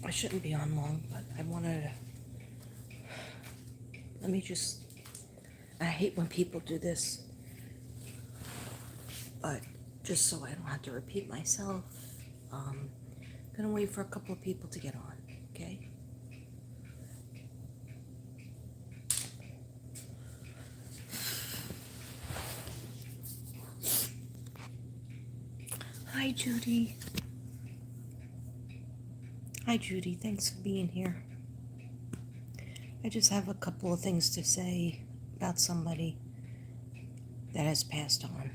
I shouldn't be on long, but I wanted to, let me just, I hate when people do this, but just so I don't have to repeat myself, gonna wait for a couple of people to get on, okay? Hi, Judy. Hi, Judy. Thanks for being here. I just have a couple of things to say about somebody that has passed on.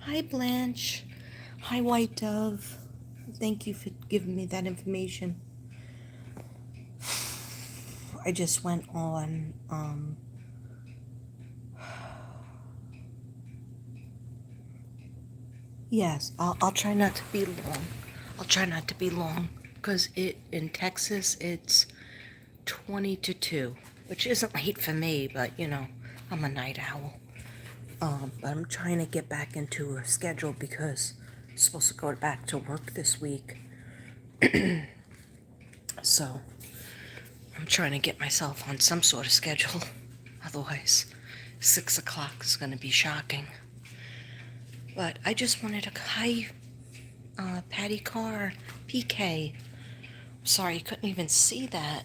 Hi, Blanche. Hi, White Dove. Thank you for giving me that information. I just went on, yes, I'll try not to be long. I'll try not to be long, because in Texas, it's 20 to 2, which isn't late for me, but, you know, I'm a night owl. But I'm trying to get back into a schedule because I'm supposed to go back to work this week. So I'm trying to get myself on some sort of schedule. Otherwise, 6 o'clock is going to be shocking. But I just wanted to, hi, Patty Carr, PK. Sorry, you couldn't even see that.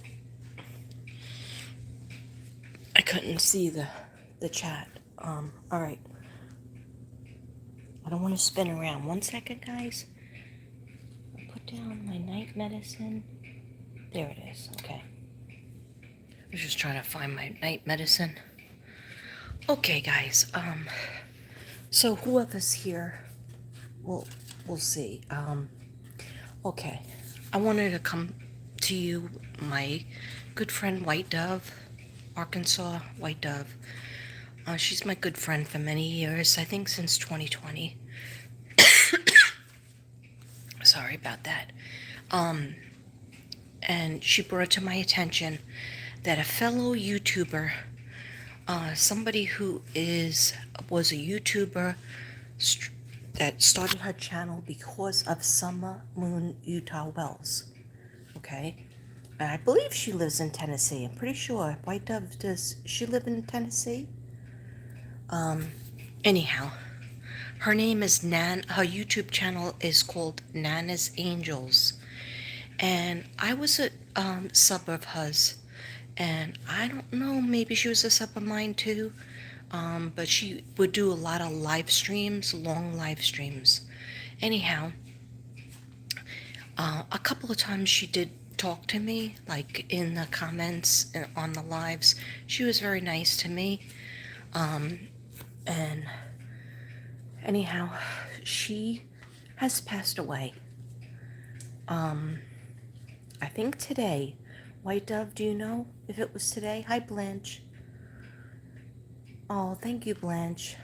I couldn't see the chat. All right. I don't want to spin around. 1 second, guys. I'll put down my night medicine. There it is. Okay. I was just trying to find my night medicine. Okay, guys. So whoever's here, we'll see. Okay. I wanted to come to you, my good friend White Dove, Arkansas White Dove. She's my good friend for many years, I think since 2020. Sorry about that. And she brought to my attention that a fellow YouTuber, somebody who was a YouTuber that started her channel because of SummerMoon's Utah Wells. Okay? And I believe she lives in Tennessee. I'm pretty sure. White Dove, does she live in Tennessee? Anyhow, her name is her YouTube channel is called Nana's Angels. And I was a sub of hers. And I don't know, maybe she was a sub of mine too. But she would do a lot of live streams, long live streams. Anyhow, a couple of times she did talk to me, like in the comments and on the lives. She was very nice to me. And anyhow, she has passed away. I think today. White Dove, do you know if it was today? Hi, Blanche. Oh, thank you, Blanche.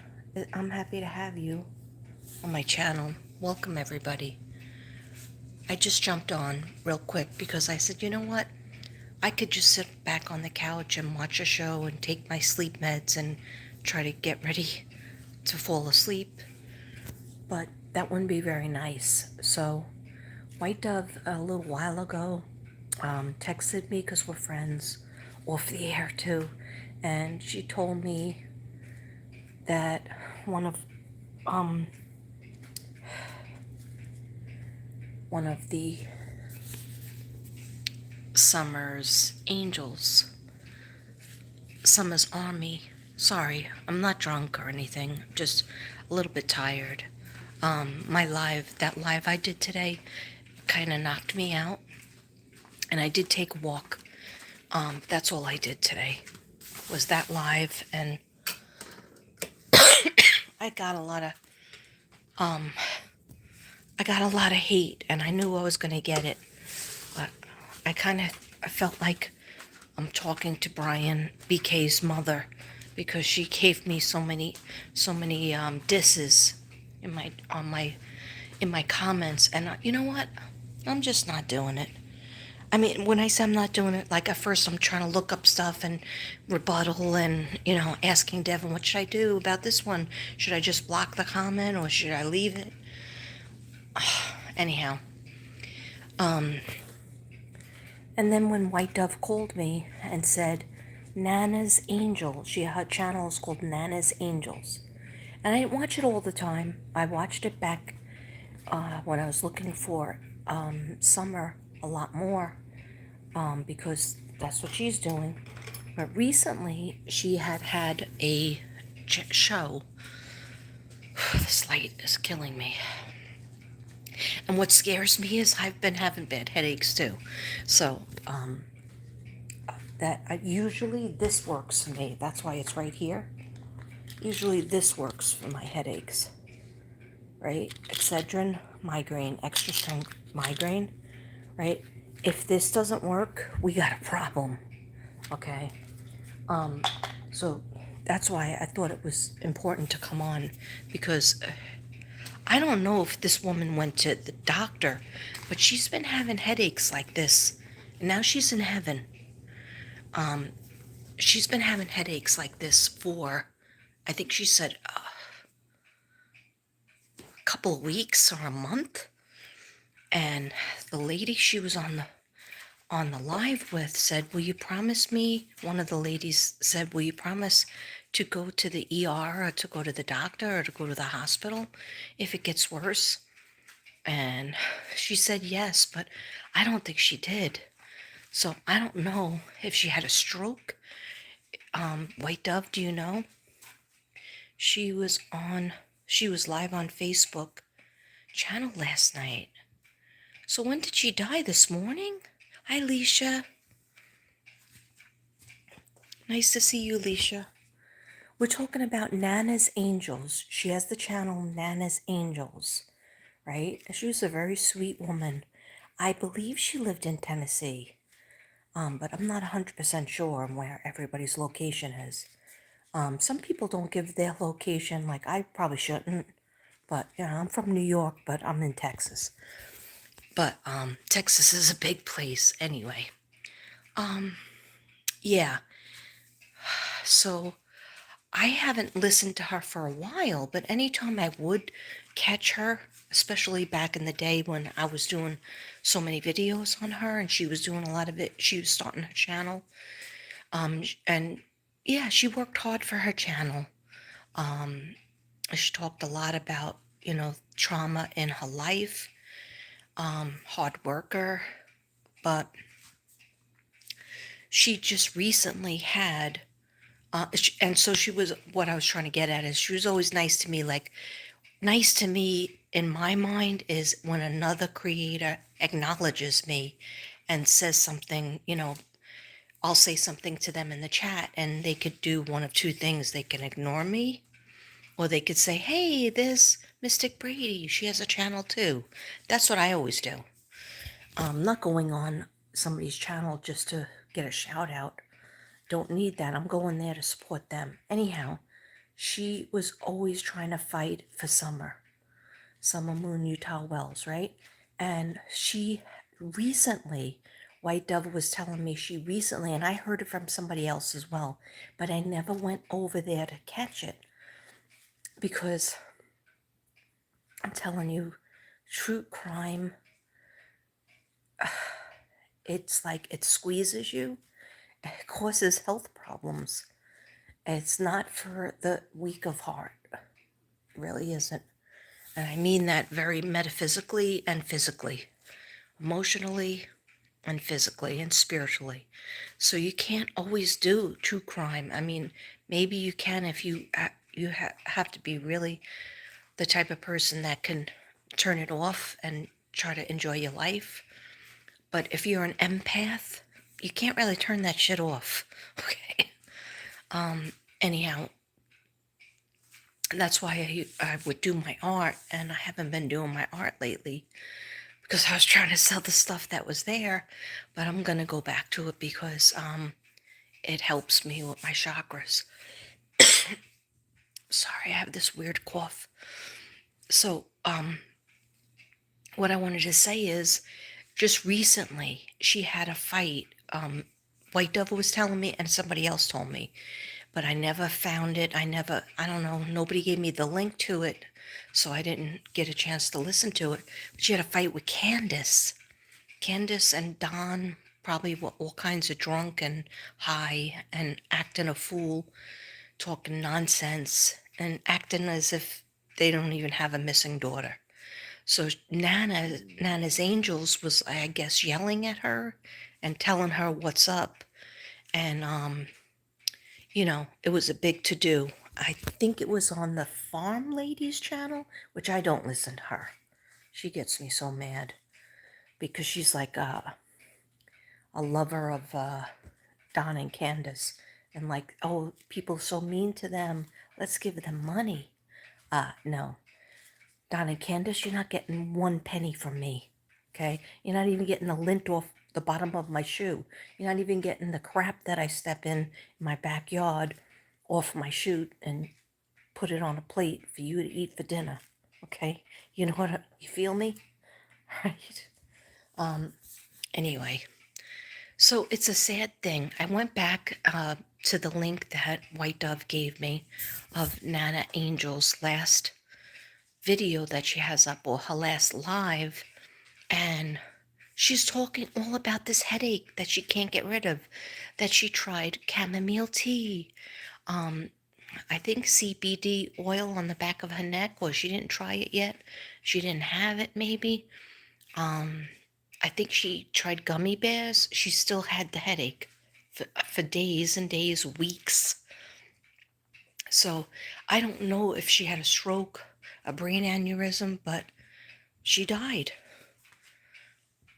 I'm happy to have you on my channel. Welcome, everybody. I just jumped on real quick because I said, you know what? I could just sit back on the couch and watch a show and take my sleep meds and try to get ready to fall asleep. But that wouldn't be very nice. So White Dove, a little while ago, texted me because we're friends, off the air too, and she told me that one of the Summer's Angels, Summer's Army. Sorry, I'm not drunk or anything. I'm just a little bit tired. That live I did today kind of knocked me out. And I did take a walk. That's all I did today, was that live. And I got a lot of hate, and I knew I was going to get it. But I felt like I'm talking to Brian BK's mother, because she gave me so many disses in my comments, and you know what? I'm just not doing it. I mean, when I say I'm not doing it, like at first I'm trying to look up stuff and rebuttal and, asking Devin, what should I do about this one? Should I just block the comment or should I leave it? Anyhow, and then when White Dove called me and said, Nana's Angel, her channel is called Nana's Angels. And I didn't watch it all the time. I watched it back when I was looking for Summer a lot more because that's what she's doing. But recently, she had a show. This light is killing me. And what scares me is I've been having bad headaches too. So, usually this works for me. That's why it's right here. Usually this works for my headaches. Right? Excedrin, migraine, extra strength migraine. Right? If this doesn't work, we got a problem. Okay? So that's why I thought it was important to come on, because I don't know if this woman went to the doctor, but she's been having headaches like this. And now she's in heaven. She's been having headaches like this for, I think she said, a couple of weeks or a month. And the lady she was on the live with said, will you promise me, one of the ladies said, will you promise to go to the ER or to go to the doctor or to go to the hospital if it gets worse? And she said yes, but I don't think she did. So I don't know if she had a stroke. White Dove, do you know? She was live on Facebook channel last night. So when did she die? This morning? Hi, Leisha. Nice to see you, Leisha. We're talking about Nana's Angels. She has the channel Nana's Angels, right? She was a very sweet woman. I believe she lived in Tennessee, but I'm not 100% sure where everybody's location is. Some people don't give their location, like I probably shouldn't, but I'm from New York, but I'm in Texas. But Texas is a big place anyway. Yeah. So I haven't listened to her for a while, but anytime I would catch her, especially back in the day when I was doing so many videos on her and she was doing a lot of it, she was starting her channel. And yeah, she worked hard for her channel. She talked a lot about, trauma in her life, hard worker, but she just recently had, and so she was, what I was trying to get at is she was always nice to me. Like, nice to me in my mind is when another creator acknowledges me and says something, I'll say something to them in the chat and they could do one of two things. They can ignore me, or they could say, hey, there's Mystic Brady. She has a channel too. That's what I always do. I'm not going on somebody's channel just to get a shout out. Don't need that. I'm going there to support them. Anyhow, she was always trying to fight for Summer Moon, Utah Wells, right? And she recently, White Dove was telling me she recently, and I heard it from somebody else as well, but I never went over there to catch it because I'm telling you, true crime, it's like it squeezes you. It causes health problems. It's not for the weak of heart. It really isn't. And I mean that very metaphysically and physically, emotionally and physically and spiritually. So you can't always do true crime. I mean, maybe you can if you have to be really the type of person that can turn it off and try to enjoy your life. But if you're an empath, you can't really turn that shit off. Okay. Anyhow, that's why I would do my art, and I haven't been doing my art lately because I was trying to sell the stuff that was there, but I'm going to go back to it because it helps me with my chakras. Sorry, I have this weird cough. So, what I wanted to say is just recently she had a fight. White Dove was telling me, and somebody else told me, but I never found it. I don't know, nobody gave me the link to it, so I didn't get a chance to listen to it. But she had a fight with Candace. Candace and Don probably were all kinds of drunk and high and acting a fool, talking nonsense and acting as if they don't even have a missing daughter. So Nana's Angels was, I guess, yelling at her and telling her what's up. And, it was a big to do. I think it was on the Farm Ladies channel, which I don't listen to her. She gets me so mad because she's like a lover of Don and Candace. And like, oh, people are so mean to them. Let's give them money. No. Don and Candace, you're not getting 1 penny from me. Okay? You're not even getting the lint off the bottom of my shoe. You're not even getting the crap that I step in my backyard off my shoe and put it on a plate for you to eat for dinner. Okay? You know what? You feel me? Right? Anyway, so it's a sad thing. I went back to the link that White Dove gave me of Nana Angel's last video that she has up, or her last live, and she's talking all about this headache that she can't get rid of, that she tried chamomile tea, I think CBD oil on the back of her neck, or she didn't try it yet. She didn't have it, maybe. I think she tried gummy bears. She still had the headache for days and days, weeks. So I don't know if she had a stroke, a brain aneurysm, but she died.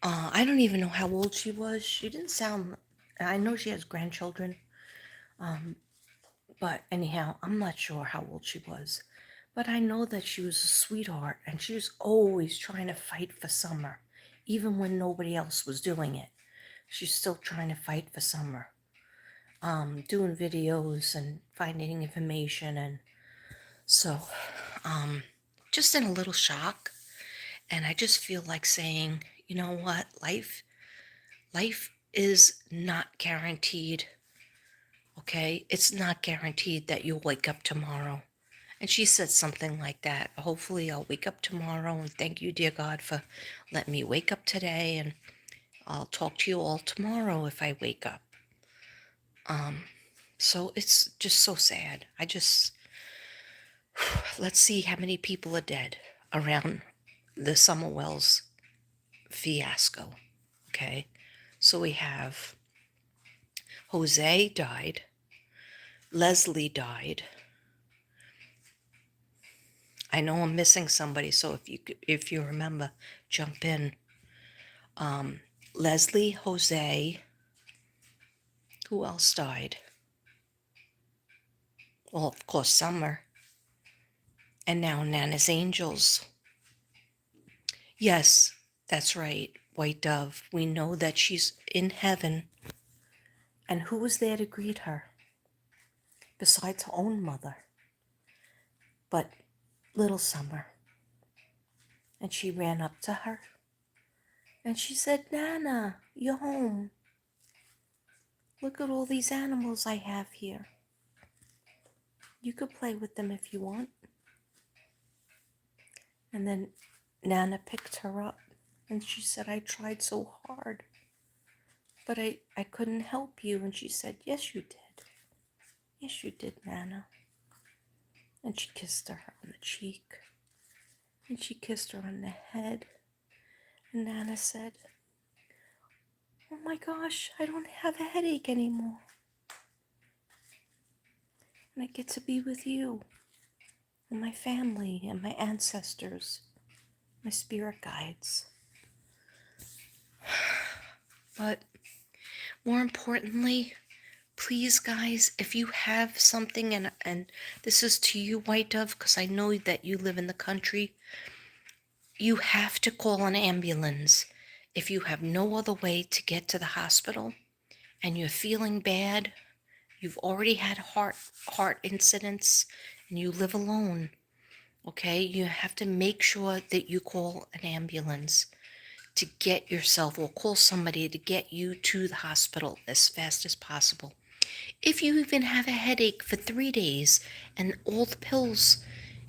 I don't even know how old she was. She didn't sound, I know she has grandchildren, but anyhow, I'm not sure how old she was. But I know that she was a sweetheart, and she was always trying to fight for Summer, even when nobody else was doing it. She's still trying to fight for Summer, doing videos and finding information, and so just in a little shock. And I just feel like saying, you know what, life is not guaranteed. Okay, it's not guaranteed that you'll wake up tomorrow. And she said something like that. Hopefully, I'll wake up tomorrow, and thank you, dear God, for letting me wake up today. And I'll talk to you all tomorrow if I wake up. So it's just so sad. Let's see how many people are dead around the SummerWells fiasco. Okay, so we have Jose died, Leslie died. I know I'm missing somebody, so if you remember, jump in. Leslie, Jose. Who else died? Well, of course, Summer. And now Nana's Angels. Yes, that's right, White Dove. We know that she's in heaven. And who was there to greet her? Besides her own mother. But little Summer. And she ran up to her. And she said, Nana, you're home. Look at all these animals I have here. You could play with them if you want. And then Nana picked her up and she said, I tried so hard, but I couldn't help you. And she said, yes, you did. Yes, you did, Nana. And she kissed her on the cheek. And she kissed her on the head. And Nana said, oh my gosh, I don't have a headache anymore. And I get to be with you and my family and my ancestors, my spirit guides. But more importantly, please, guys, if you have something, and this is to you, White Dove, because I know that you live in the country, you have to call an ambulance. If you have no other way to get to the hospital and you're feeling bad, you've already had heart incidents, and you live alone, okay, you have to make sure that you call an ambulance. to get yourself or call somebody to get you to the hospital as fast as possible. If you even have a headache for 3 days and all the pills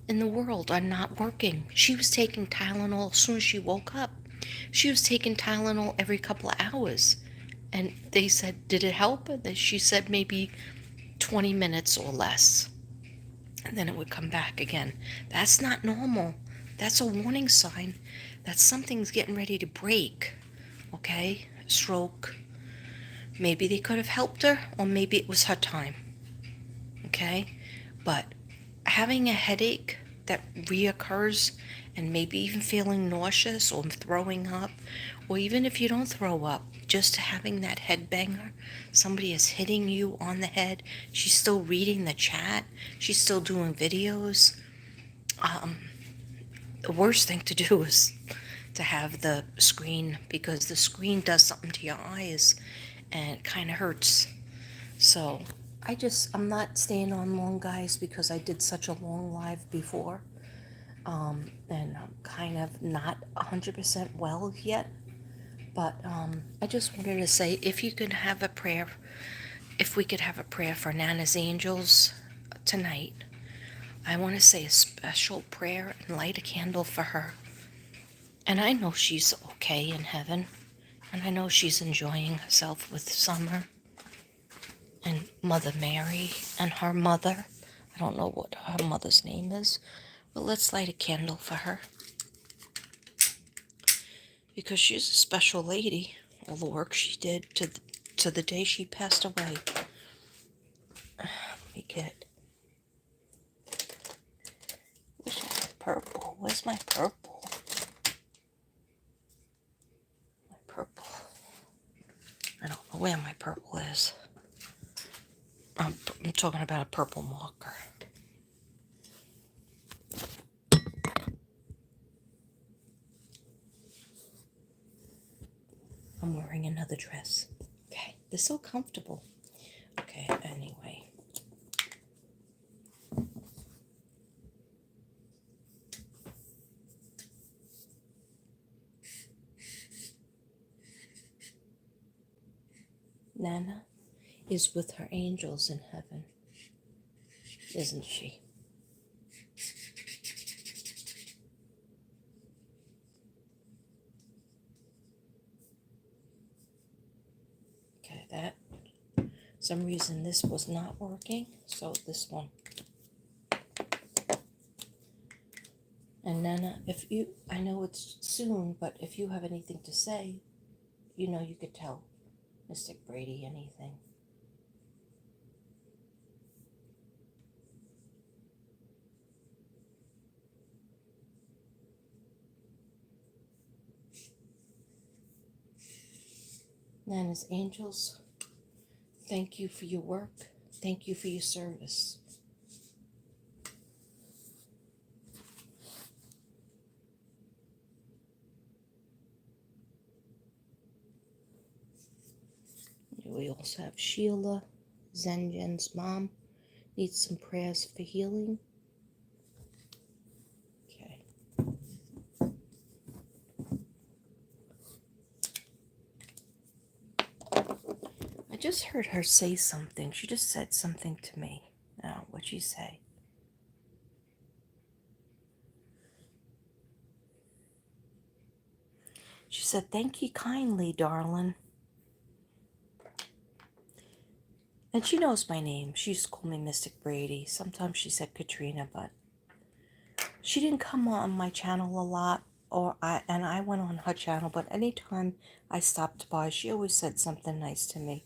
in the world are not working. She was taking Tylenol as soon as she woke up. She was taking Tylenol every couple of hours. And they said, did it help? And she said maybe 20 minutes or less. And then it would come back again. That's not normal. That's a warning sign that something's getting ready to break. Okay? Stroke. Maybe they could have helped her, or maybe it was her time. Okay? But having a headache that reoccurs and maybe even feeling nauseous or throwing up, or even if you don't throw up, just having that head banger, somebody is hitting you on the head, she's still reading the chat, she's still doing videos. The worst thing to do is to have the screen, because the screen does something to your eyes and it kind of hurts. So I'm not staying on long, guys, because I did such a long live before. And I'm kind of not 100% well yet. But I just wanted to say, if you could have a prayer, if we could have a prayer for Nana's angels tonight, I want to say a special prayer and light a candle for her. And I know she's okay in heaven. And I know she's enjoying herself with Summer and Mother Mary and her mother. I don't know what her mother's name is, but let's light a candle for her. Because she's a special lady. All the work she did to the day she passed away. Let me get... Where's my purple? Where's my purple? My purple. I don't know where my purple is. I'm talking about a purple marker. I'm wearing another dress. Okay, they're so comfortable. Okay, anyway. Nana is with her angels in heaven, isn't she? Okay, that, some reason this was not working, so this one. And Nana, if you, I know it's soon, but if you have anything to say, you know you could tell Mystic Brady anything. Nana's angels, thank you for your work. Thank you for your service. We also have Sheila, Zenjen's mom, needs some prayers for healing. Okay. I just heard her say something. She just said something to me. Now, what'd she say? She said, thank you kindly, darling. And she knows my name. She used to call me Mystic Brady. Sometimes she said Katrina, but she didn't come on my channel a lot, and I went on her channel, but anytime I stopped by, she always said something nice to me.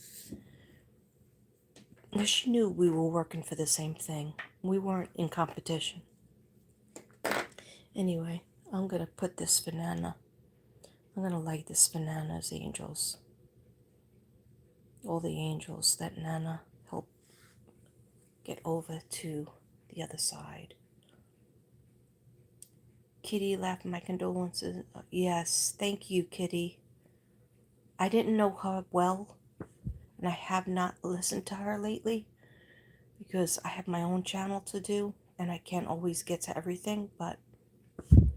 Because she knew we were working for the same thing. We weren't in competition. Anyway, I'm going to put this banana. I'm going to light this banana's angels. All the angels that Nana helped get over to the other side. Kitty left my condolences. Yes, thank you, Kitty. I didn't know her well, and I have not listened to her lately because I have my own channel to do, and I can't always get to everything, but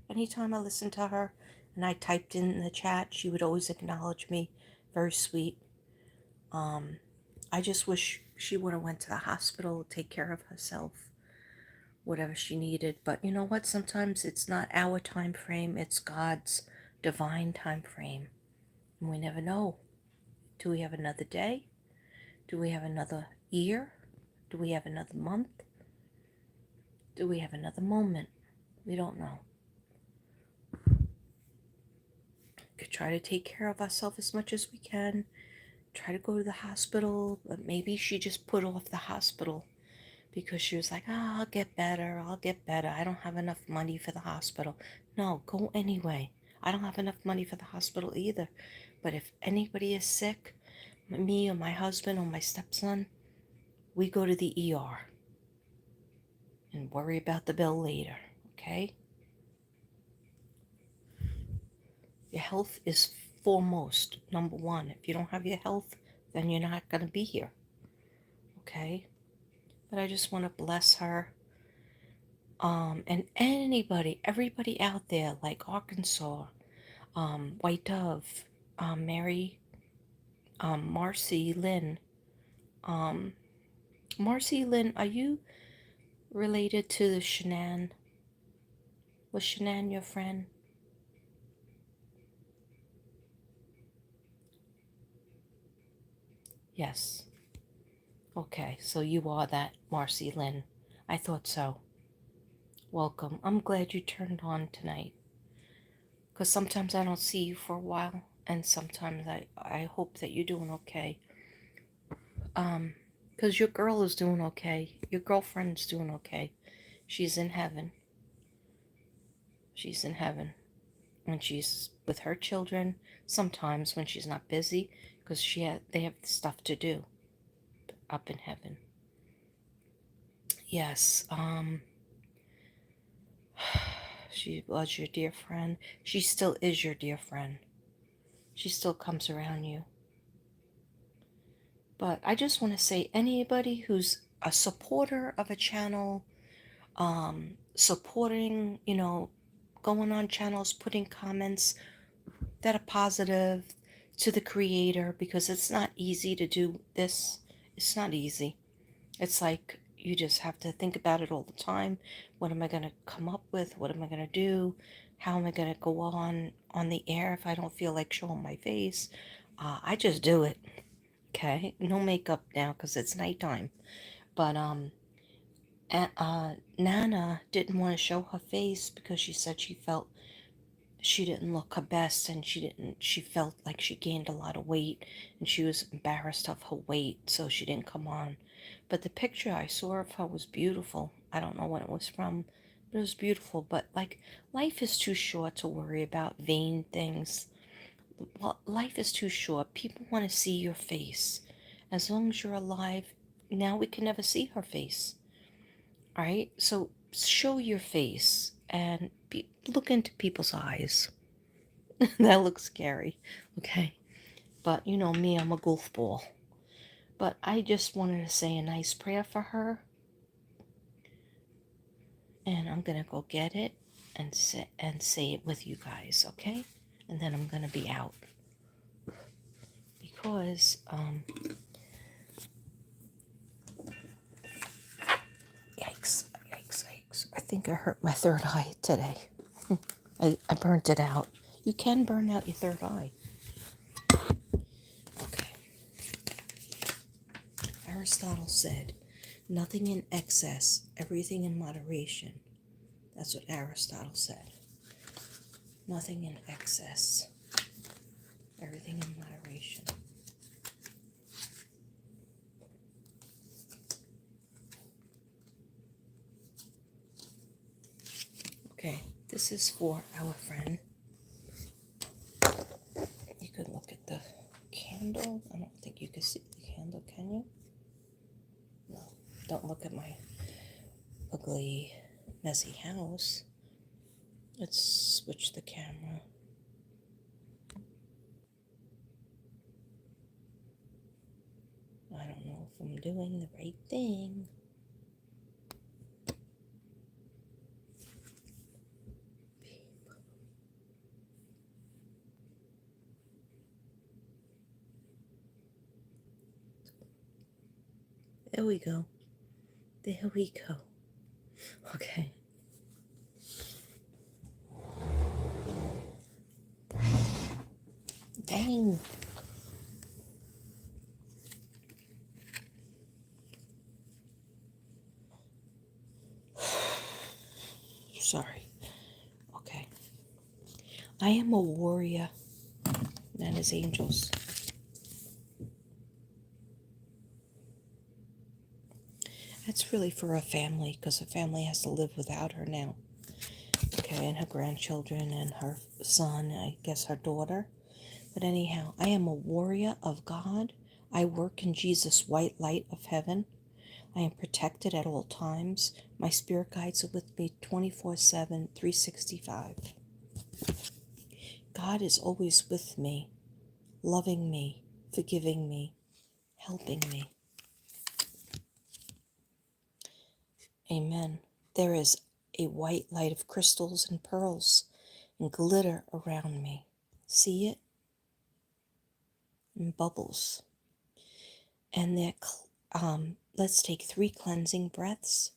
anytime I listen to her and I typed in the chat. She would always acknowledge me. Very sweet. I just wish she would have went to the hospital, take care of herself, whatever she needed. But you know what? Sometimes it's not our time frame, it's God's divine time frame. And we never know. Do we have another day? Do we have another year? Do we have another month? Do we have another moment? We don't know. We could try to take care of ourselves as much as we can. Try to go to the hospital. But maybe she just put off the hospital because she was like, oh, I'll get better. I'll get better. I don't have enough money for the hospital. No, go anyway. I don't have enough money for the hospital either. But if anybody is sick, me or my husband or my stepson, we go to the ER and worry about the bill later, okay? Your health is foremost, number one. If you don't have your health, then you're not going to be here, okay? But I just want to bless her. And everybody out there, like Arkansas, White Dove, Mary, Marcy Lynn. Marcy Lynn, are you related to the Shanann? Was Shanann your friend? Yes. Okay, so you are that Marcy Lynn. I thought so. Welcome. I'm glad you turned on tonight. Because sometimes I don't see you for a while, and sometimes I hope that you're doing okay. Because your girl is doing okay. Your girlfriend's doing okay. She's in heaven. She's in heaven. And she's with her children sometimes when she's not busy, because they have stuff to do up in heaven. Yes, she was your dear friend. She still is your dear friend. She still comes around you. But I just want to say, anybody who's a supporter of a channel, supporting, going on channels, putting comments that are positive to the creator, because it's not easy to do this. It's not easy. It's like you just have to think about it all the time. What am I going to come up with? What am I going to do? How am I going to go on the air if I don't feel like showing my face? I just do it. Okay, no makeup now because it's nighttime. But Nana didn't want to show her face because she said she felt she didn't look her best, and she felt like she gained a lot of weight, and she was embarrassed of her weight, so she didn't come on. But the picture I saw of her was beautiful. I don't know when it was from, but it was beautiful. But like, life is too short to worry about vain things. Well, life is too short. People want to see your face. As long as you're alive, now we can never see her face. All right? So show your face and look into people's eyes. That looks scary. Okay? But you know me, I'm a goofball. But I just wanted to say a nice prayer for her. And I'm going to go get it and say it with you guys, okay? And then I'm going to be out. Because, yikes. I think I hurt my third eye today. I burnt it out. You can burn out your third eye. Okay. Aristotle said, nothing in excess, everything in moderation. That's what Aristotle said. Nothing in excess, everything in moderation. Okay, this is for our friend. You could look at the candle. I don't think you can see the candle, can you? No, don't look at my ugly, messy house. Let's switch the camera. I don't know if I'm doing the right thing. There we go. There we go. Okay. Dang. Sorry. Okay. I am a warrior. That is angels. That's really for a family, because her family has to live without her now. Okay, and her grandchildren and her son, I guess her daughter. But anyhow, I am a warrior of God. I work in Jesus' white light of heaven. I am protected at all times. My spirit guides are with me 24/7, 365. God is always with me, loving me, forgiving me, helping me. Amen. There is a white light of crystals and pearls and glitter around me. See it? And bubbles. And let's take 3 cleansing breaths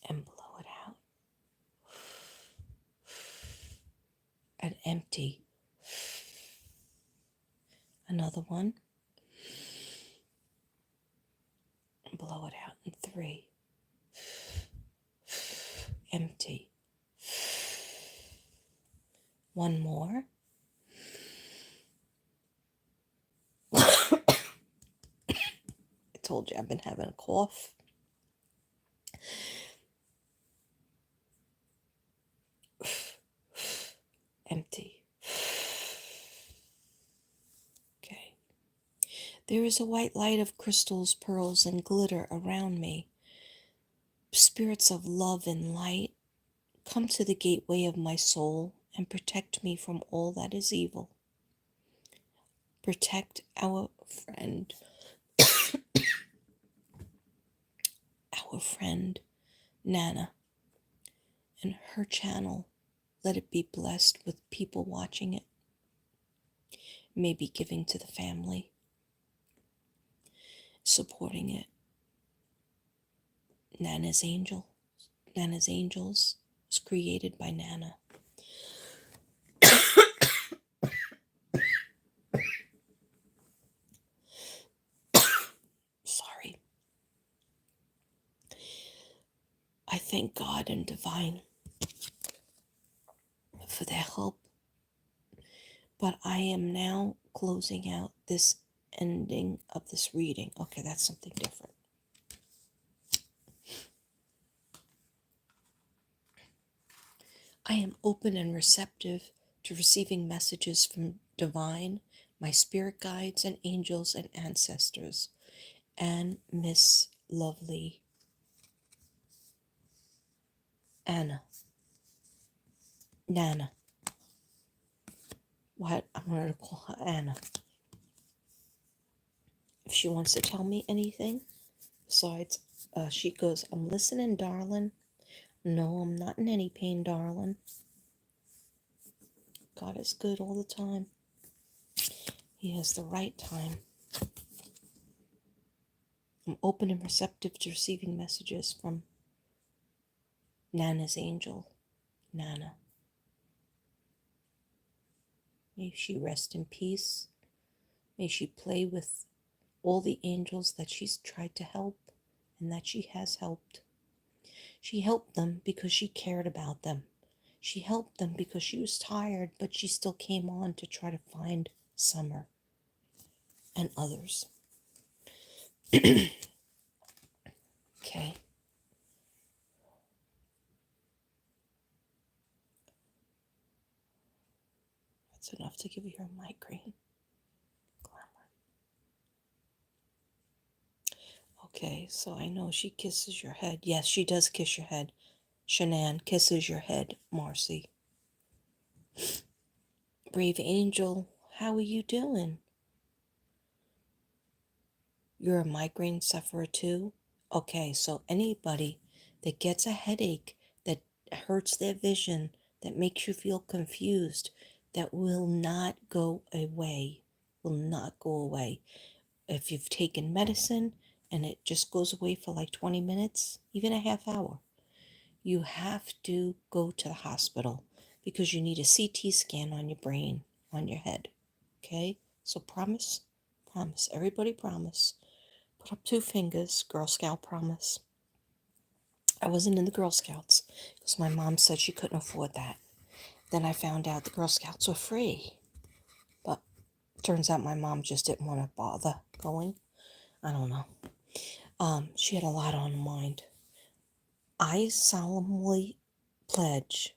and blow it out. And empty. Another one. And blow it out in 3. Empty. One more. I told you I've been having a cough. Empty. Okay. There is a white light of crystals, pearls, and glitter around me. Spirits of love and light, come to the gateway of my soul and protect me from all that is evil. Protect our friend, Nana, and her channel. Let it be blessed with people watching it, maybe giving to the family, supporting it. Nana's Angels was created by Nana. Sorry. I thank God and Divine for their help. But I am now closing out this ending of this reading. Okay, that's something different. I am open and receptive to receiving messages from Divine, my spirit guides and angels and ancestors, and Miss Lovely Nana. What I'm going to call her Anna. If she wants to tell me anything besides, she goes, I'm listening, darling. No, I'm not in any pain, darling. God is good all the time. He has the right time. I'm open and receptive to receiving messages from Nana's angel, Nana. May she rest in peace. May she play with all the angels that she's tried to help and that she has helped. She helped them because she cared about them. She helped them because she was tired, but she still came on to try to find Summer and others. Okay. That's enough to give you a migraine. Glamour. Okay, so I know she kisses your head. Yes, she does kiss your head. Shanann kisses your head, Marcy. Brave angel, how are you doing? You're a migraine sufferer too? Okay, so anybody that gets a headache, that hurts their vision, that makes you feel confused, that will not go away, if you've taken medicine and it just goes away for like 20 minutes, even a half hour, you have to go to the hospital because you need a CT scan on your brain, on your head. Okay? So promise, promise, everybody promise. Put up 2 fingers, Girl Scout promise. I wasn't in the Girl Scouts because my mom said she couldn't afford that. Then I found out the Girl Scouts were free. But turns out my mom just didn't want to bother going. I don't know. She had a lot on her mind. I solemnly pledge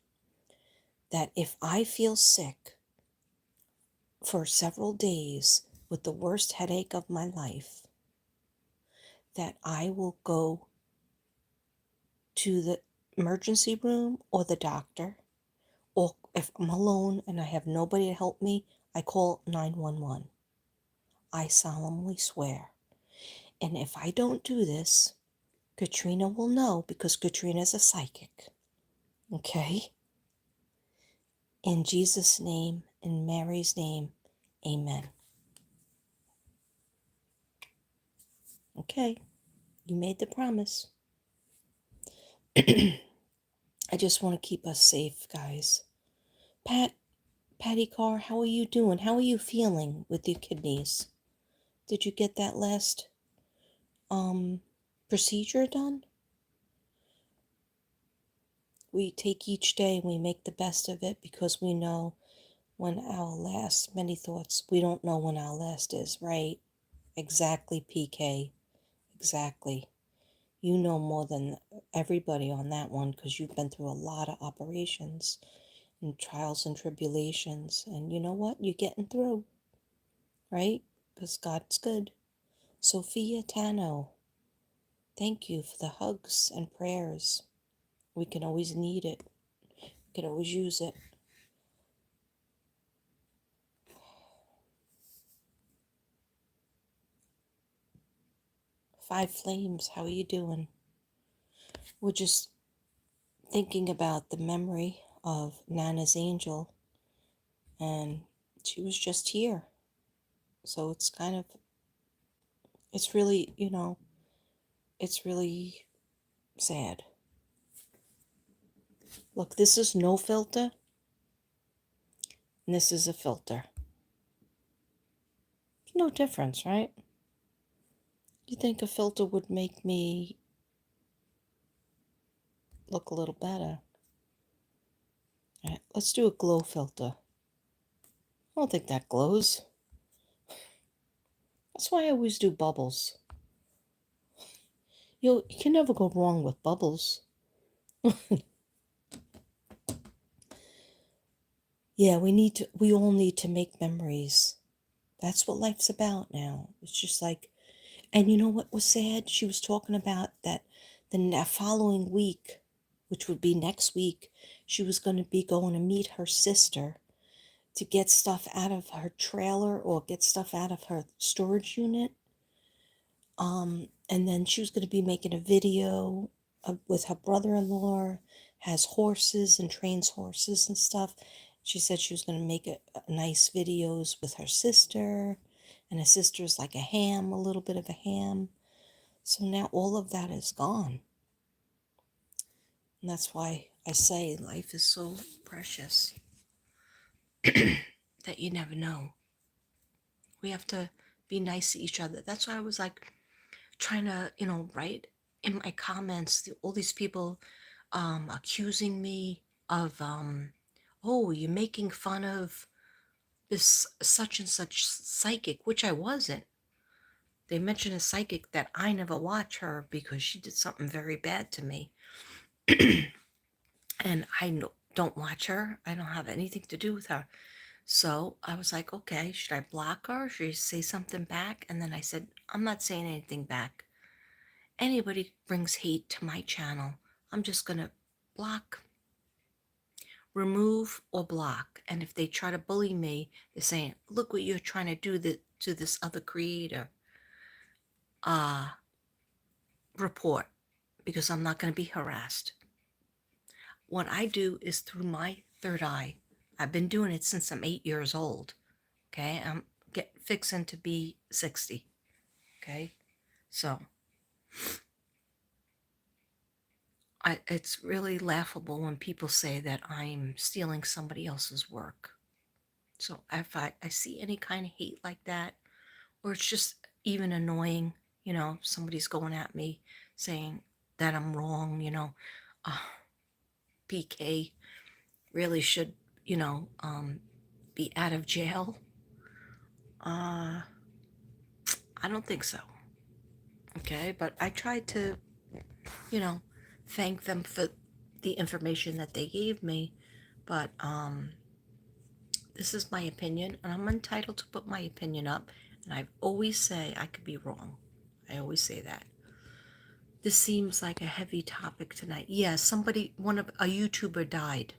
that if I feel sick for several days with the worst headache of my life, that I will go to the emergency room or the doctor, or if I'm alone and I have nobody to help me, I call 911. I solemnly swear. And if I don't do this, Katrina will know because Katrina's a psychic. Okay? In Jesus' name, in Mary's name, amen. Okay, you made the promise. I just want to keep us safe, guys. Patty Carr, how are you doing? How are you feeling with your kidneys? Did you get that last procedure done? We take each day and we make the best of it because we know when our last, many thoughts, we don't know when our last is, right? Exactly, PK. Exactly. You know more than everybody on that one because you've been through a lot of operations and trials and tribulations. And you know what? You're getting through, right? Because God's good. Sophia Tano, thank you for the hugs and prayers. We can always need it. We can always use it. Five Flames, how are you doing? We're just thinking about the memory of Nana's angel, and she was just here. So it's kind of, it's really, it's really sad. Look, this is no filter, and this is a filter. No difference, right? You think a filter would make me look a little better? All right, let's do a glow filter. I don't think that glows. That's why I always do bubbles. You can never go wrong with bubbles. Yeah, we all need to make memories. That's what life's about now. It's just like, and you know what was sad? She was talking about that the following week, which would be next week, she was going to be going to meet her sister to get stuff out of her trailer or get stuff out of her storage unit. And then she was going to be making a video with her brother-in-law, has horses and trains horses and stuff. She said she was going to make nice videos with her sister, and her sister's like a ham, a little bit of a ham. So now all of that is gone. And that's why I say life is so precious that you never know. We have to be nice to each other. That's why I was like trying to, write in my comments, all these people accusing me of, oh, you're making fun of this such and such psychic, which I wasn't. They mentioned a psychic that I never watch her because she did something very bad to me. And don't watch her. I don't have anything to do with her. So I was like, okay, should I block her? Should I say something back? And then I said, I'm not saying anything back. Anybody brings hate to my channel, I'm just going to block, remove, or block. And if they try to bully me, they're saying, look what you're trying to do to this other creator. Report, because I'm not going to be harassed. What I do is through my third eye. I've been doing it since I'm 8 years old. Okay, I'm fixing to be 60. Okay? So, it's really laughable when people say that I'm stealing somebody else's work. So if I see any kind of hate like that, or it's just even annoying, somebody's going at me saying that I'm wrong, uh, PK really should, be out of jail. Uh, I don't think so. Okay, but I tried to, you know, thank them for the information that they gave me, but this is my opinion, and I'm entitled to put my opinion up, and I always say I could be wrong. I always say that. This seems like a heavy topic tonight. Yeah, a YouTuber died.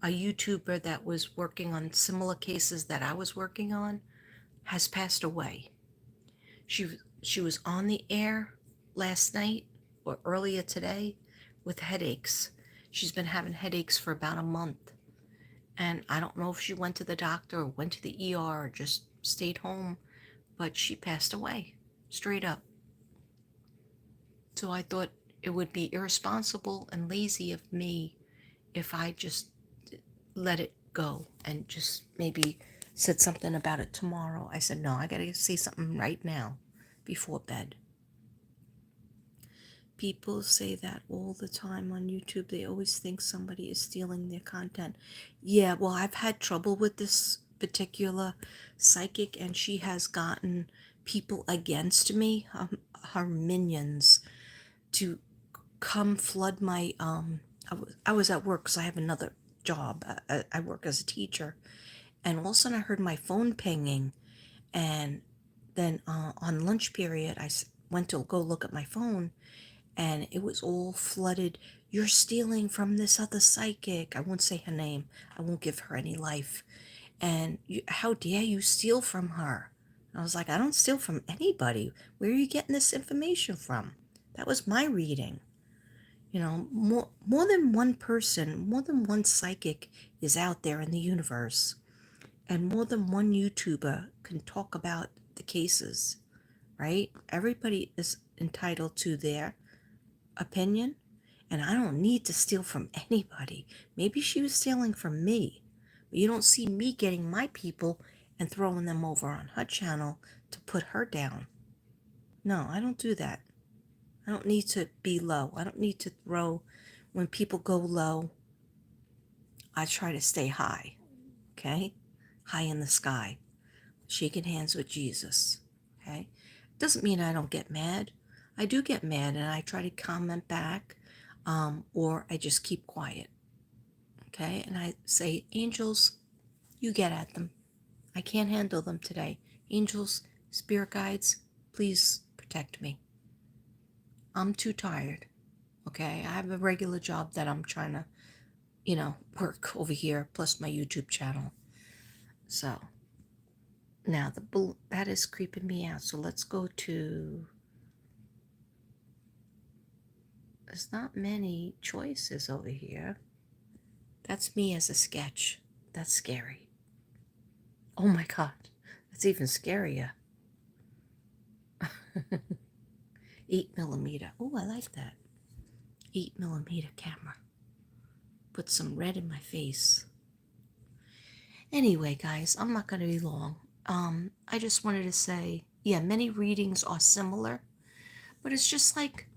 A YouTuber that was working on similar cases that I was working on has passed away. She was on the air last night or earlier today with headaches. She's been having headaches for about a month. And I don't know if she went to the doctor or went to the ER or just stayed home, but she passed away, straight up. So I thought it would be irresponsible and lazy of me if I just let it go and just maybe said something about it tomorrow. I said, no, I got to say something right now before bed. People say that all the time on YouTube. They always think somebody is stealing their content. Yeah, well, I've had trouble with this particular psychic, and she has gotten people against me, her minions, to come flood my. I was at work because I have another job. I work as a teacher, and all of a sudden I heard my phone pinging, and then on lunch period I went to go look at my phone, and it was all flooded. You're stealing from this other psychic. I won't say her name. I won't give her any life. And how dare you steal from her? And I was like, I don't steal from anybody. Where are you getting this information from? That was my reading. More than one person, more than one psychic is out there in the universe. And more than one YouTuber can talk about the cases, right? Everybody is entitled to their opinion, and I don't need to steal from anybody. Maybe she was stealing from me, but you don't see me getting my people and throwing them over on her channel to put her down. No, I don't do that. I don't need to be low. I don't need to throw. When people go low, I try to stay high, okay? High in the sky, shaking hands with Jesus, okay? Doesn't mean I don't get mad. I do get mad, and I try to comment back, or I just keep quiet, okay? And I say, angels, you get at them. I can't handle them today. Angels, spirit guides, please protect me. I'm too tired, okay? I have a regular job that I'm trying to, work over here, plus my YouTube channel. So now that is creeping me out. So let's go to. There's not many choices over here. That's me as a sketch. That's scary. Oh my God, that's even scarier. 8mm. Oh, I like that. 8mm camera. Put some red in my face. Anyway, guys, I'm not going to be long. I just wanted to say, yeah, many readings are similar, but it's just like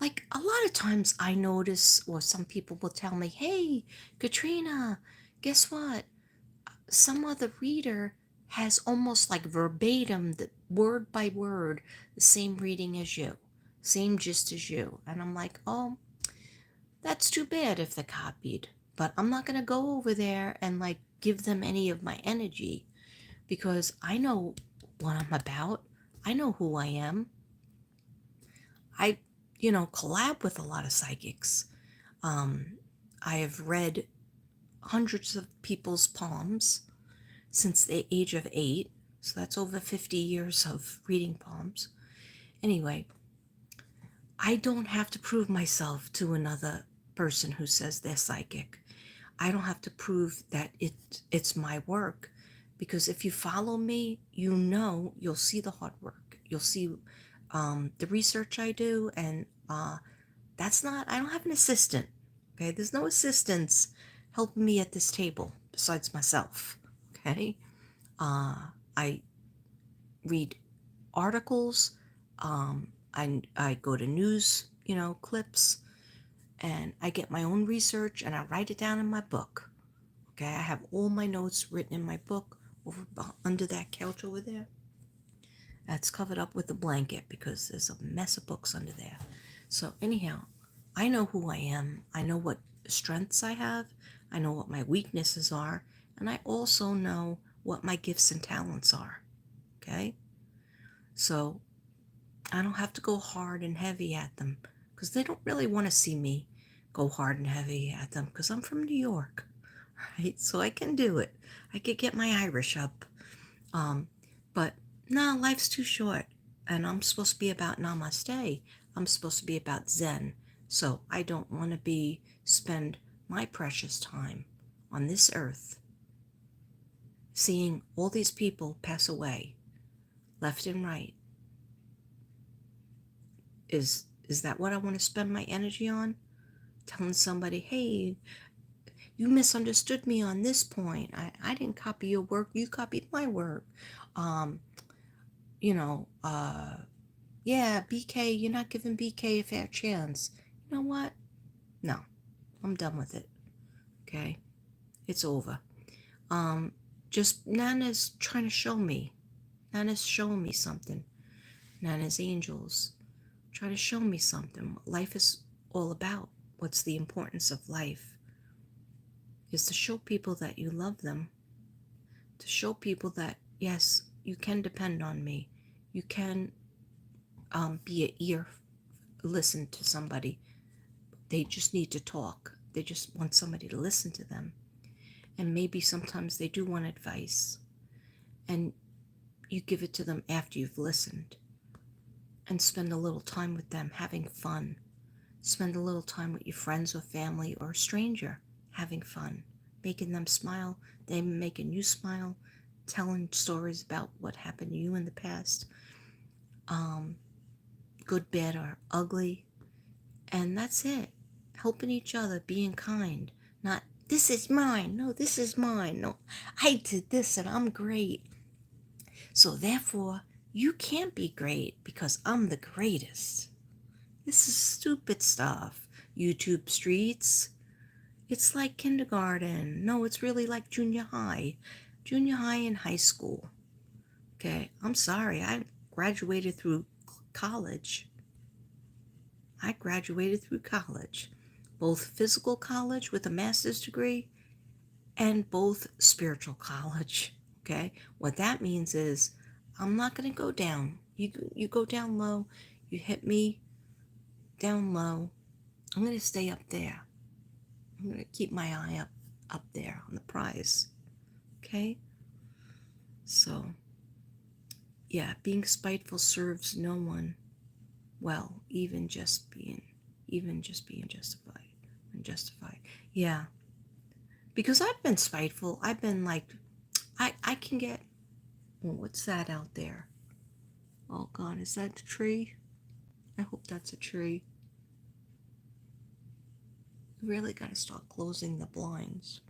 a lot of times I notice, or some people will tell me, hey, Katrina, guess what? Some other reader has almost like verbatim, the word by word, the same reading as you, same gist as you. And I'm like, oh, that's too bad if they're copied. But I'm not going to go over there and like give them any of my energy, because I know what I'm about. I know who I am. I, collab with a lot of psychics. I have read hundreds of people's palms since the age of 8. So that's over 50 years of reading palms. Anyway, I don't have to prove myself to another person who says they're psychic. I don't have to prove that it's my work, because if you follow me, you'll see the hard work. You'll see the research I do, and that's not, I don't have an assistant. Okay, there's no assistants helping me at this table besides myself. Okay, I read articles. I go to news, clips, and I get my own research and I write it down in my book. Okay, I have all my notes written in my book over under that couch over there. That's covered up with a blanket because there's a mess of books under there. So anyhow, I know who I am. I know what strengths I have. I know what my weaknesses are. And I also know what my gifts and talents are. Okay? So I don't have to go hard and heavy at them because they don't really want to see me go hard and heavy at them because I'm from New York. Right? So I can do it. I could get my Irish up. But no, life's too short. And I'm supposed to be about namaste. I'm supposed to be about Zen. So I don't want to spend my precious time on this earth seeing all these people pass away left and right. Is that what I want to spend my energy on? Telling somebody, hey, you misunderstood me on this point. I didn't copy your work. You copied my work. Yeah, BK, you're not giving BK a fair chance. You know what? No, I'm done with it. Okay? It's over. Just Nana's trying to show me. Nana's showing me something. Nana's angels try to show me something. What life is all about. What's the importance of life? Is to show people that you love them. To show people that, yes, you can depend on me. You can be an ear, listen to somebody. They just need to talk. They just want somebody to listen to them. And maybe sometimes they do want advice. And you give it to them after you've listened. And spend a little time with them having fun. Spend a little time with your friends or family or a stranger having fun. Making them smile. Them making you smile. Telling stories about what happened to you in the past. Good, bad, or ugly. And that's it. Helping each other, being kind. Not, this is mine. No, this is mine. No, I did this and I'm great. So therefore, you can't be great because I'm the greatest. This is stupid stuff. YouTube streets. It's like kindergarten. No, it's really like junior high. Junior high and high school. Okay, I'm sorry. I graduated through college. Both physical college with a master's degree and both spiritual college. Okay, what that means is I'm not going to go down. You go down low, you hit me down low. I'm going to stay up there. I'm going to keep my eye up there on the prize. Okay? So, yeah, being spiteful serves no one well, even just being justified. Yeah. Because I've been spiteful. I've been like, I can get, what's that out there? Oh God, is that a tree? I hope that's a tree. You really gotta start closing the blinds.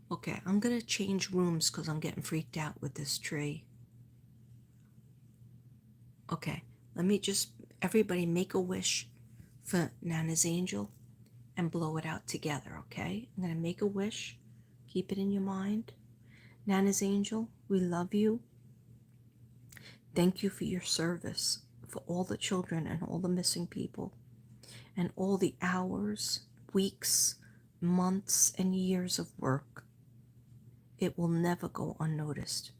Okay, I'm gonna change rooms because I'm getting freaked out with this tree. Okay, let me just, everybody make a wish for Nana's angel and blow it out together, okay? I'm gonna make a wish. Keep it in your mind. Nana's angel, we love you. Thank you for your service, for all the children and all the missing people, and all the hours, weeks, months, and years of work. It will never go unnoticed.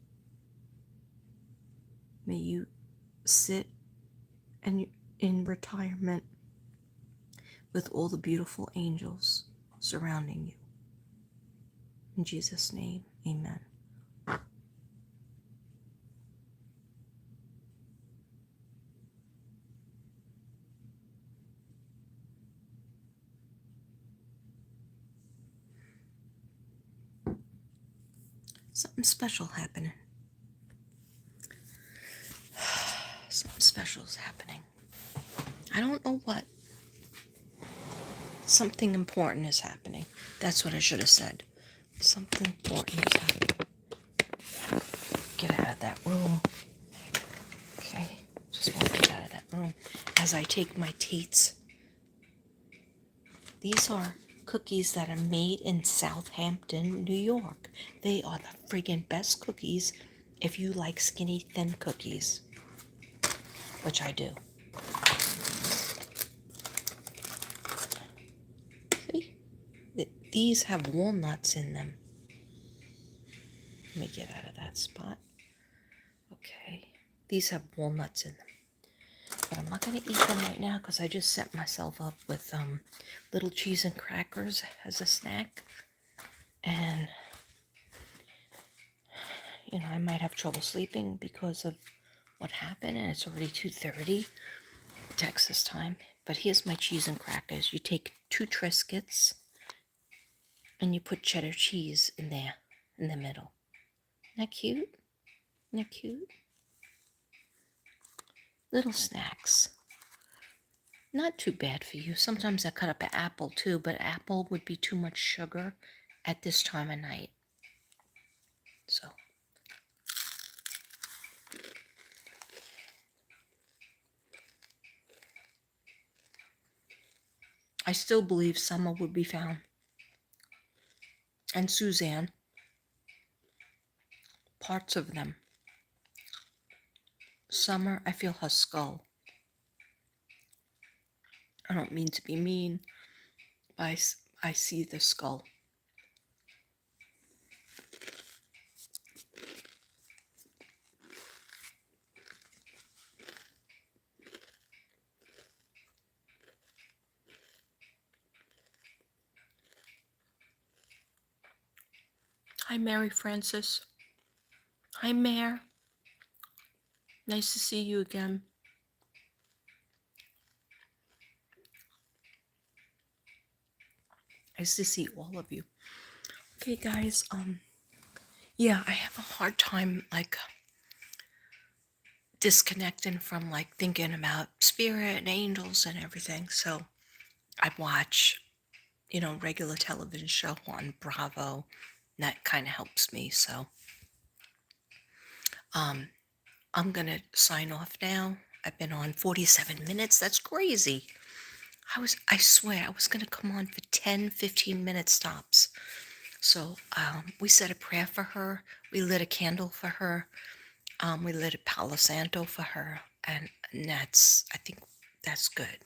May you sit and in retirement with all the beautiful angels surrounding you. In Jesus' name, amen. Something special happening. special is happening. I don't know what. Something important is happening. That's what I should have said. Something important is happening. Get out of that room. Okay, just want to get out of that room. As I take my teats. These are cookies that are made in Southampton, New York. They are the friggin' best cookies if you like skinny, thin cookies. Which I do. See? These have walnuts in them. Let me get out of that spot. Okay. These have walnuts in them. But I'm not going to eat them right now because I just set myself up with little cheese and crackers as a snack. And, I might have trouble sleeping because of what happened. And it's already 2:30 Texas time. But here's my cheese and crackers. You take 2 Triscuits and you put cheddar cheese in there, in the middle. Isn't that cute? Isn't that cute? Little snacks. Not too bad for you. Sometimes I cut up an apple too, but apple would be too much sugar at this time of night. So. I still believe Summer would be found. And Suzanne. Parts of them. Summer, I feel her skull. I don't mean to be mean. I see the skull. Hi, Mary Frances. Hi, Mare. Nice to see you again. Nice to see all of you. Okay, guys, yeah, I have a hard time, disconnecting from, thinking about spirit and angels and everything. So I watch, regular television show on Bravo. And that kind of helps me. So I'm going to sign off now. I've been on 47 minutes. That's crazy. I swear, I was going to come on for 10, 15 minute stops. So we said a prayer for her. We lit a candle for her. We lit a Palo Santo for her. And I think that's good.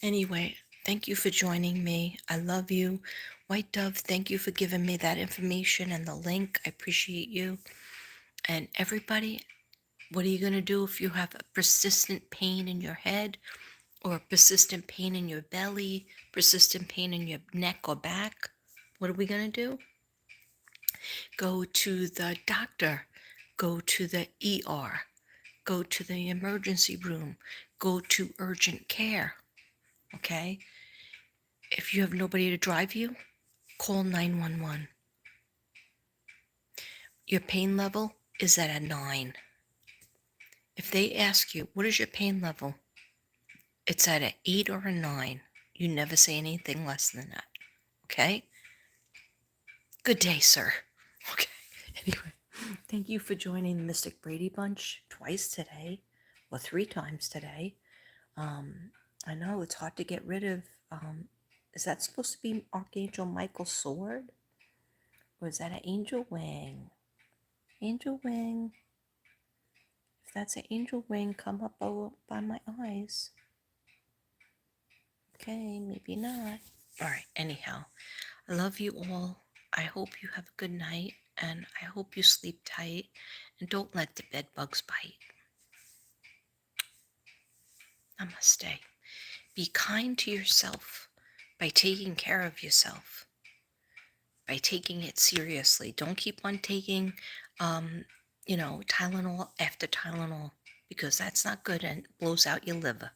Anyway, thank you for joining me. I love you. White Dove, thank you for giving me that information and the link. I appreciate you. And everybody, what are you going to do if you have a persistent pain in your head or persistent pain in your belly, persistent pain in your neck or back? What are we going to do? Go to the doctor. Go to the ER. Go to the emergency room. Go to urgent care. Okay? If you have nobody to drive you, call 911. Your pain level is at a 9. If they ask you, what is your pain level? It's at an 8 or a 9. You never say anything less than that. Okay? Good day, sir. Okay. Anyway, thank you for joining the Mystic Brady Bunch twice today, or 3 times today. I know it's hard to get rid of. Is that supposed to be Archangel Michael's sword? Or is that an angel wing? Angel wing. If that's an angel wing, come up over by my eyes. Okay, maybe not. All right, anyhow, I love you all. I hope you have a good night, and I hope you sleep tight, and don't let the bed bugs bite. Namaste. Be kind to yourself by taking care of yourself, by taking it seriously. Don't keep on taking, Tylenol after Tylenol, because that's not good and it blows out your liver.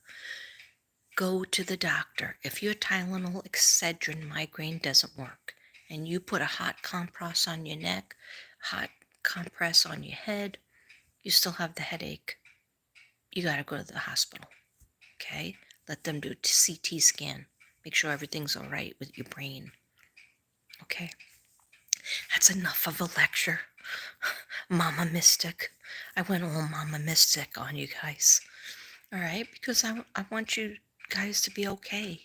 Go to the doctor. If your Tylenol Excedrin migraine doesn't work, and you put a hot compress on your neck, hot compress on your head, you still have the headache. you got to go to the hospital. Okay? Let them do CT scan. Make sure everything's all right with your brain. Okay? That's enough of a lecture. Mama Mystic. I went all Mama Mystic on you guys. All right? Because I want you guys to be okay.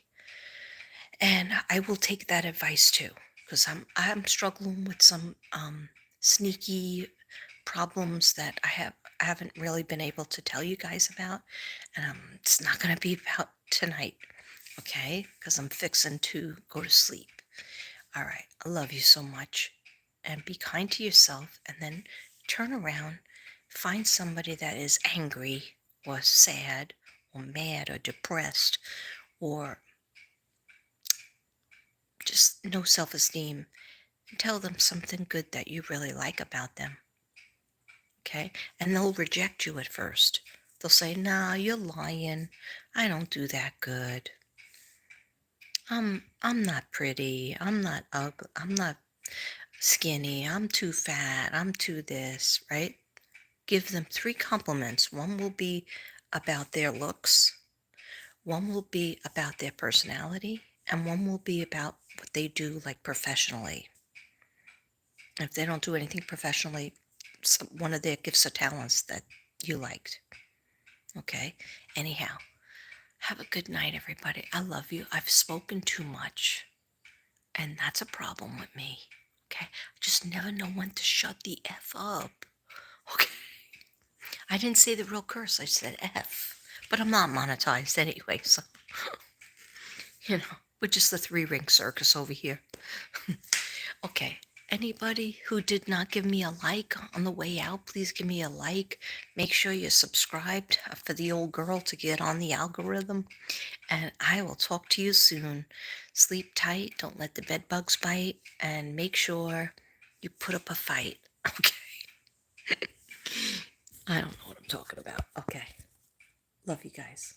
And I will take that advice too. Because I'm struggling with some sneaky problems that I haven't really been able to tell you guys about. And it's not going to be about tonight. Okay? Because I'm fixing to go to sleep. All right. I love you so much. And be kind to yourself, and then turn around, find somebody that is angry or sad or mad or depressed or just no self-esteem, and tell them something good that you really like about them. Okay? And they'll reject you at first. They'll say, nah, you're lying. I don't do that good. I'm not pretty. I'm not ugly. I'm not skinny. I'm too fat. I'm too this, right? Give them 3 compliments. One will be about their looks, one will be about their personality, and one will be about what they do, like professionally. If they don't do anything professionally, one of their gifts or talents that you liked. Okay? Anyhow, have a good night, everybody. I love you. I've spoken too much, and that's a problem with me. Okay? I just never know when to shut the F up. Okay? I didn't say the real curse, I said F. But I'm not monetized anyway, so, we're just the 3-ring circus over here. Okay, anybody who did not give me a like on the way out, please give me a like. Make sure you're subscribed for the old girl to get on the algorithm. And I will talk to you soon. Sleep tight, don't let the bed bugs bite, and make sure you put up a fight. Okay. I don't know what I'm talking about. Okay. Love you guys.